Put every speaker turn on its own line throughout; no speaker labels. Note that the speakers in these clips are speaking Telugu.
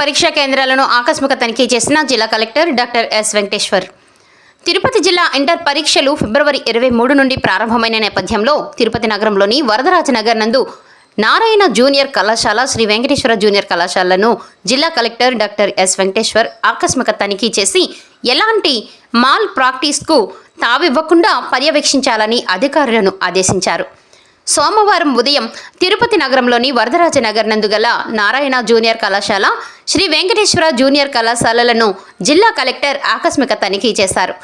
పరీక్షా కేంద్రాలను ఆకస్మిక తనిఖీ చేసిన జిల్లా collector doctor yes Venkateshwar. Tirupati జిల్లా ఇంటర్ పరీక్షలు ఫిబ్రవరి 23 నుండి ప్రారంభమైన నేపథ్యంలో తిరుపతి నగరంలోని వరదరాజనగర్ నందు నారాయణ జూనియర్ కళాశాల, శ్రీ వెంకటేశ్వర జూనియర్ కళాశాలను జిల్లా కలెక్టర్ డాక్టర్ ఎస్ వెంకటేశ్వర్ ఆకస్మిక తనిఖీ చేసి ఎలాంటి మాల్ ప్రాక్టీస్కు తావివ్వకుండా పర్యవేక్షించాలని అధికారులను ఆదేశించారు. సోమవారం ఉదయం తిరుపతి నగరంలోని వరదరాజనగర్ నందు గల నారాయణ జూనియర్ కళాశాల, శ్రీ వెంకటేశ్వర జూనియర్ కళాశాలలను జిల్లా కలెక్టర్ ఆకస్మిక తనిఖీ చేశారు.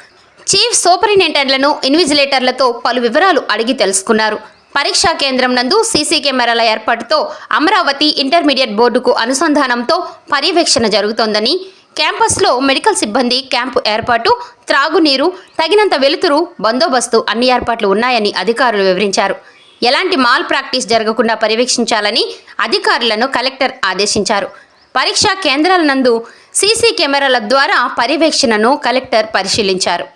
చీఫ్ సూపరింటెండెంట్లను, ఇన్విజిలేటర్లతో పలు వివరాలు అడిగి తెలుసుకున్నారు. పరీక్షా కేంద్రం నందు సీసీ కెమెరాల ఏర్పాటుతో అమరావతి ఇంటర్మీడియట్ బోర్డుకు అనుసంధానంతో పర్యవేక్షణ జరుగుతోందని, క్యాంపస్లో మెడికల్ సిబ్బంది క్యాంపు ఏర్పాటు, త్రాగునీరు, తగినంత వెలుతురు, బందోబస్తు అన్ని ఏర్పాట్లు ఉన్నాయని అధికారులు వివరించారు. ఎలాంటి మాల్ ప్రాక్టీస్ జరగకుండా పర్యవేక్షించాలని అధికారులను కలెక్టర్ ఆదేశించారు. పరీక్షా కేంద్రాల నందు సీసీ కెమెరాల ద్వారా పర్యవేక్షణను కలెక్టర్ పరిశీలించారు.